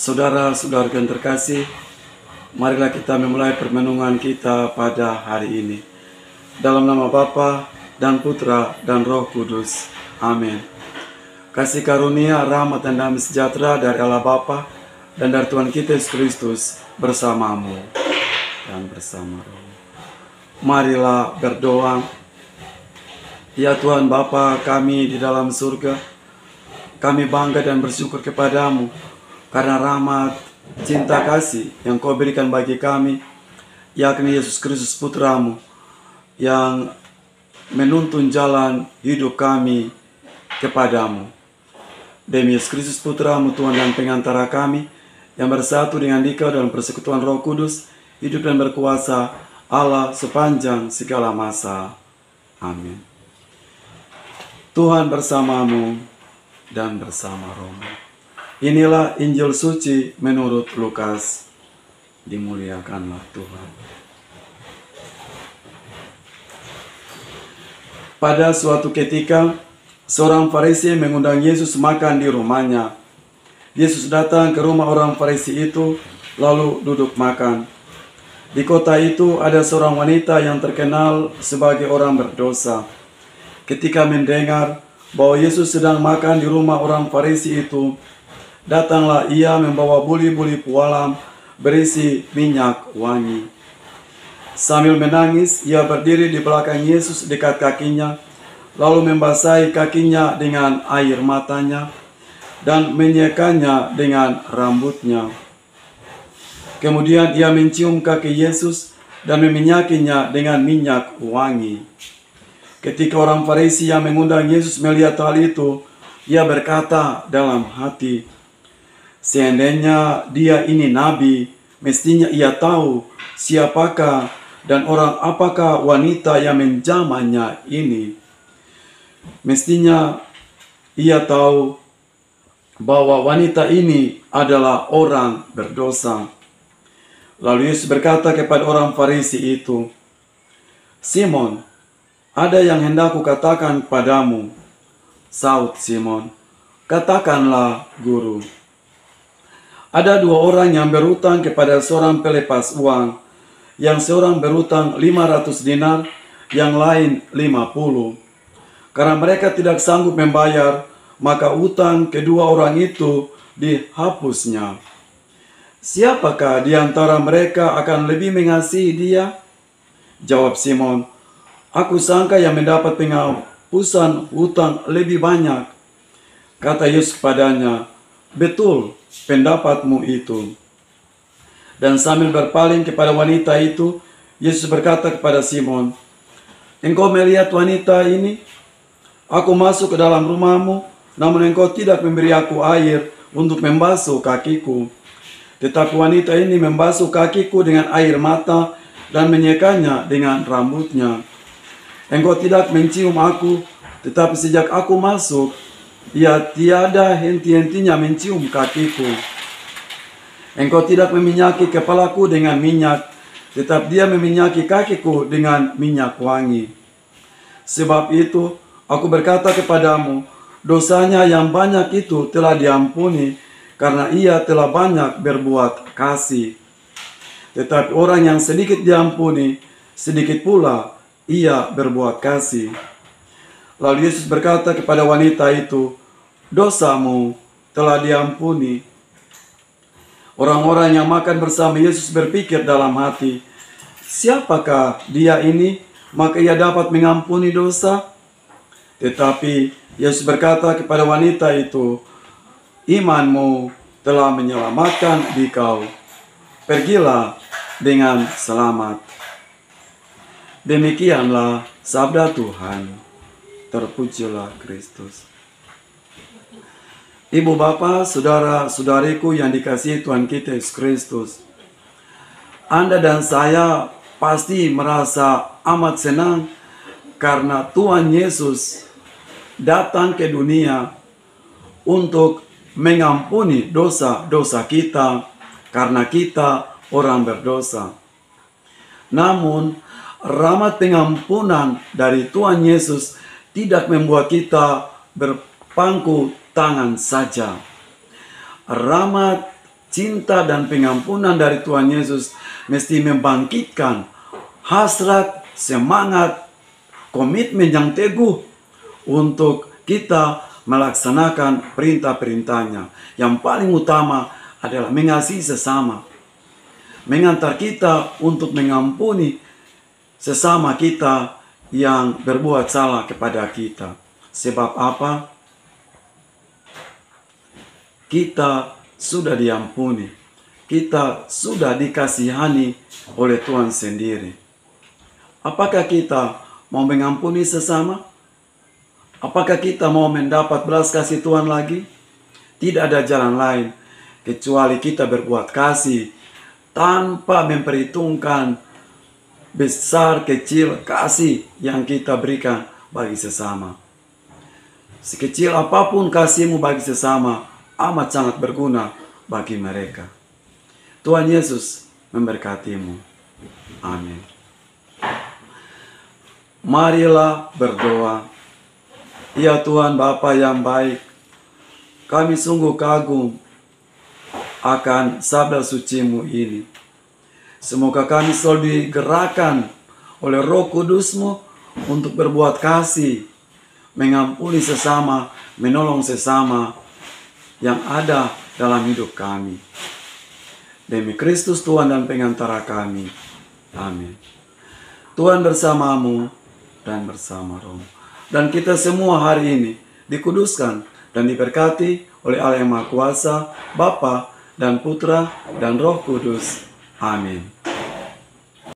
Saudara-saudara yang terkasih, marilah kita memulai permenungan kita pada hari ini. Dalam nama Bapa dan Putra dan Roh Kudus. Amin. Kasih karunia, rahmat dan damai sejahtera dari Allah Bapa dan dari Tuhan kita Yesus Kristus bersamamu dan bersama Roh. Marilah berdoa. Ya Tuhan Bapa kami di dalam surga, kami bangga dan bersyukur kepadamu karena rahmat, cinta kasih yang Kau berikan bagi kami, yakni Yesus Kristus Putramu, yang menuntun jalan hidup kami kepadamu. Demi Yesus Kristus Putramu, Tuhan dan pengantara kami, yang bersatu dengan Dikau dalam persekutuan Roh Kudus, hidup dan berkuasa Allah sepanjang segala masa. Amin. Tuhan bersamamu dan bersama rohmu. Inilah Injil suci menurut Lukas. Dimuliakanlah Tuhan. Pada suatu ketika, seorang Farisi mengundang Yesus makan di rumahnya. Yesus datang ke rumah orang Farisi itu, lalu duduk makan. Di kota itu ada seorang wanita yang terkenal sebagai orang berdosa. Ketika mendengar bahwa Yesus sedang makan di rumah orang Farisi itu, datanglah ia membawa buli-buli pualam berisi minyak wangi. Sambil menangis, ia berdiri di belakang Yesus dekat kakinya, lalu membasahi kakinya dengan air matanya dan menyekanya dengan rambutnya. Kemudian ia mencium kaki Yesus dan meminyakinya dengan minyak wangi. Ketika orang Farisi yang mengundang Yesus melihat hal itu, ia berkata dalam hati, "Seandainya dia ini nabi, mestinya ia tahu siapakah dan orang apakah wanita yang menjamahnya ini. Mestinya ia tahu bahwa wanita ini adalah orang berdosa." Lalu Yesus berkata kepada orang Farisi itu, "Simon, ada yang hendak kukatakan padamu." Saud Simon, "Katakanlah, Guru." Ada dua orang yang berutang kepada seorang pelepas uang. Yang seorang berutang 500 dinar, yang lain 50. Karena mereka tidak sanggup membayar, maka utang kedua orang itu dihapusnya. "Siapakah di antara mereka akan lebih mengasihi dia?" Jawab Simon, "Aku sangka yang mendapat penghapusan hutang lebih banyak." Kata Yesus kepadanya, "Betul pendapatmu itu." Dan sambil berpaling kepada wanita itu, Yesus berkata kepada Simon, "Engkau melihat wanita ini? Aku masuk ke dalam rumahmu, namun engkau tidak memberi aku air untuk membasuh kakiku. Tetapi wanita ini membasuh kakiku dengan air mata dan menyekanya dengan rambutnya. Engkau tidak mencium aku, tetapi sejak aku masuk, ia tiada henti-hentinya mencium kakiku. Engkau tidak meminyaki kepalaku dengan minyak, tetapi dia meminyaki kakiku dengan minyak wangi. Sebab itu, aku berkata kepadamu, dosanya yang banyak itu telah diampuni, karena ia telah banyak berbuat kasih. Tetapi orang yang sedikit diampuni, sedikit pula ia berbuat kasih." Lalu Yesus berkata kepada wanita itu, "Dosamu telah diampuni." Orang-orang yang makan bersama Yesus berpikir dalam hati, "Siapakah dia ini, maka ia dapat mengampuni dosa?" Tetapi Yesus berkata kepada wanita itu, "Imanmu telah menyelamatkan dikau. Pergilah dengan selamat." Demikianlah sabda Tuhan. Terpujilah Kristus. Ibu bapa, saudara-saudariku yang dikasihi Tuhan kita Yesus Kristus, Anda dan saya pasti merasa amat senang karena Tuhan Yesus datang ke dunia untuk mengampuni dosa-dosa kita karena kita orang berdosa. Namun, rahmat pengampunan dari Tuhan Yesus tidak membuat kita berpangku tangan saja. Rahmat cinta dan pengampunan dari Tuhan Yesus mesti membangkitkan hasrat, semangat, komitmen yang teguh untuk kita melaksanakan perintah-perintahnya. Yang paling utama adalah mengasihi sesama, mengantar kita untuk mengampuni sesama kita yang berbuat salah kepada kita. Sebab apa? Kita sudah diampuni, kita sudah dikasihani oleh Tuhan sendiri. Apakah kita mau mengampuni sesama? Apakah kita mau mendapat belas kasih Tuhan lagi? Tidak ada jalan lain kecuali kita berbuat kasih tanpa memperhitungkan besar kecil kasih yang kita berikan bagi sesama. Sekecil apapun kasihmu bagi sesama, amat sangat berguna bagi mereka. Tuhan Yesus memberkatimu. Amin. Marilah berdoa. Ya Tuhan Bapa yang baik, kami sungguh kagum akan sabda suci-Mu ini. Semoga kami selalu digerakkan oleh Roh Kudus-Mu untuk berbuat kasih, mengampuni sesama, menolong sesama yang ada dalam hidup kami. Demi Kristus Tuhan dan pengantara kami. Amin. Tuhan bersamamu dan bersama Roh. Dan kita semua hari ini dikuduskan dan diberkati oleh Allah yang Maha Kuasa, Bapa dan Putra dan Roh Kudus. Amin.